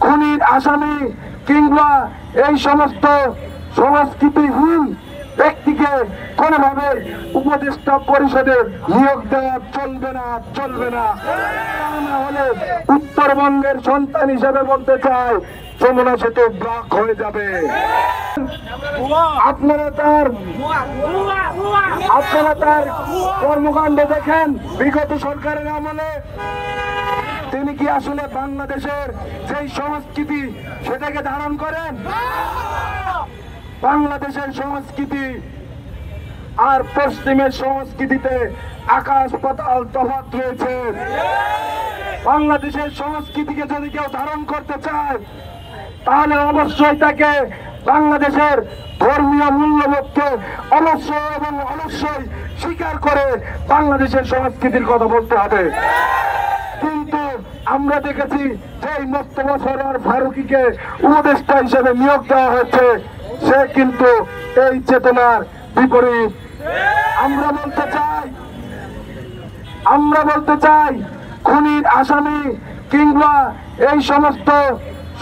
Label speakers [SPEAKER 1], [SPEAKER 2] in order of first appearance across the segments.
[SPEAKER 1] খুনির আসামি কিংবা এই সমস্ত সংস্কৃতিহীন ব্যক্তিকে কোনোভাবে উপদেষ্টা পরিষদে নিয়োগ দেওয়া চলবে না। তা না হলে উত্তরবঙ্গের সন্তান হিসেবে বলতে চাই, যমুনা সেতু ব্লক হয়ে যাবে। আপনারা তার কর্মকাণ্ড দেখেন বিগত সরকারের আমলে। তিনি কি আসলে বাংলাদেশের যেই সংস্কৃতি সেটাকে ধারণ করেন? বাংলাদেশের সংস্কৃতি আর পশ্চিমের সংস্কৃতিতে আকাশ পাতাল তফাৎ রয়েছে। বাংলাদেশের সংস্কৃতিকে যদি কেউ ধারণ করতে চায় তাহলে অবশ্যই তাকে বাংলাদেশের ধর্মীয় মূল্যবোধকে অবশ্যই স্বীকার করে বাংলাদেশের সংস্কৃতির কথা বলতে হবে। কিন্তু আমরা দেখেছি যে মোস্তফা সরোয়ার ফারুকীকে উপদেষ্টা হিসেবে নিয়োগ দেওয়া হয়েছে, সে কিন্তু এই চেতনার বিপরীত। আমরা বলতে চাই খুনির আসামি কিংবা এই সমস্ত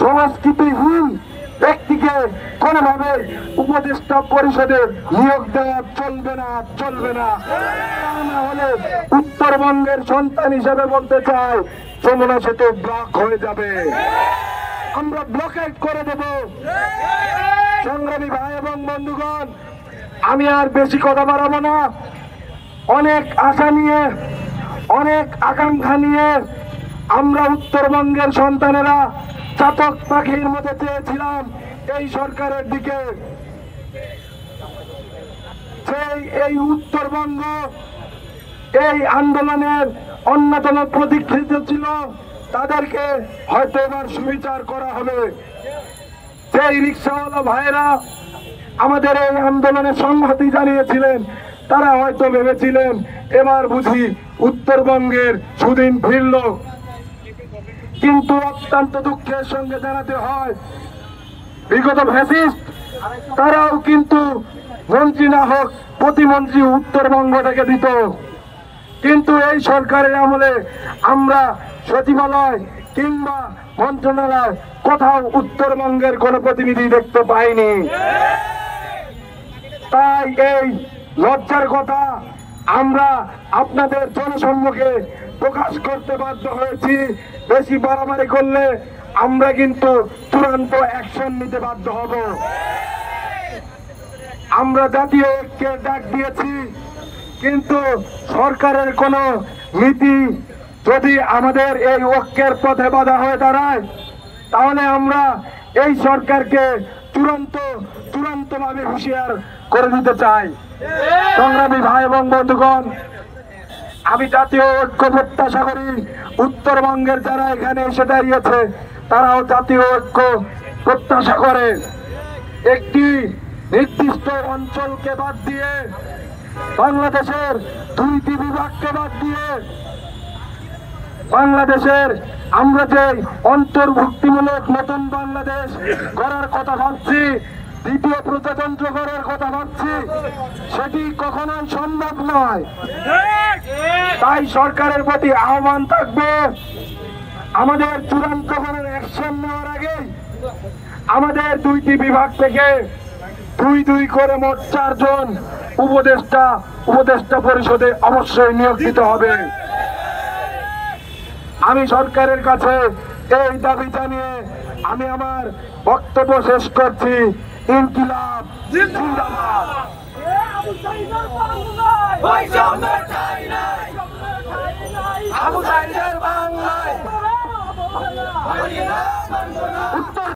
[SPEAKER 1] সংস্কৃতিহীন ব্যক্তিকে কোনোভাবে উপদেষ্টা পরিষদে নিয়োগ দেওয়া চলবে না। তা না হলে উত্তরবঙ্গের সন্তান হিসেবে বলতে চাই, যমুনা সেতু ব্লক হয়ে যাবে। আমরা ব্লকেট করে দেব। সংগ্রামী ভাই এবং বন্ধুগণ, আমি আর বেশি কথা বাড়াবো না। অনেক আশা নিয়ে, অনেক আকাঙ্ক্ষা নিয়ে আমরা উত্তরবঙ্গের সন্তানেরা চাতক পাখির মতো চেয়েছিলাম এই সরকারের দিকে। এই উত্তরবঙ্গ এই আন্দোলনের অন্যতম প্রতীক্ষিত ছিল, তাদেরকে হয়তো এবার সুবিচার করা হবে। যেই রিক্সাওয়ালা ভাইয়েরা আমাদের এই আন্দোলনে সংহতি জানিয়েছিলেন, তারা হয়তো ভেবেছিলেন এবার বুঝি উত্তরবঙ্গের সুদিন ফিরল। কিন্তু অত্যন্ত দুঃখের সঙ্গে জানাতে হয়, বিগত ফ্যাসিস্ট তারাও কিন্তু মন্ত্রী না হোক প্রতিমন্ত্রী উত্তরবঙ্গ থেকে দিত। কিন্তু এই সরকারের আমলে আমরা সচিবালয় কিংবা মন্ত্রণালয় কোথাও উত্তরবঙ্গের কোন প্রতিনিধি দেখতে পাইনি। তাই এই লজ্জার কথা আমরা আপনাদের জনসম্মুখে প্রকাশ করতে বাধ্য হয়েছি। বেশি বাড়াবাড়ি করলে আমরা কিন্তু চূড়ান্ত অ্যাকশন নিতে বাধ্য হব। আমরা জাতীয় ঐক্যের ডাক দিয়েছি, কিন্তু সরকারের কোন নীতি যদি আমাদের এই ঐক্যের পথে বাধা হয়ে দাঁড়ায়, তাহলে আমরা এই সরকারকে চূড়ান্তভাবে হুঁশিয়ার করে দিতে চাই। সংগ্রামী ভাই এবং বন্ধুগণ, আমি জাতীয় ঐক্য প্রত্যাশা করি। উত্তরবঙ্গের যারা এখানে এসে দাঁড়িয়েছে তারাও জাতীয় ঐক্য প্রত্যাশা করে। একটি নির্দিষ্ট অঞ্চলকে বাদ দিয়ে, বাংলাদেশের 2টি বিভাগকে বাদ দিয়ে, বাংলাদেশের আমরা যে অন্তর্ভুক্তিমূলক নতুন বাংলাদেশ গড়ার কথা ভাবছি, দ্বিতীয় প্রজাতন্ত্র গড়ার কথা ভাবছি, সেটি কখনোই সম্ভব নয়। তাই সরকারের প্রতি আহ্বান থাকবে, আমাদের চূড়ান্ত কোনো অ্যাকশন নেওয়ার আগে আমাদের 2টি বিভাগ থেকে 2 করে মোট 4 জন উপদেষ্টা পরিষদে অবশ্যই নিয়োগ দিতে হবে। আমি সরকারের কাছে এই দাবি জানিয়ে আমি আমার বক্তব্য শেষ করছি। ইনকিলাব জিন্দাবাদ।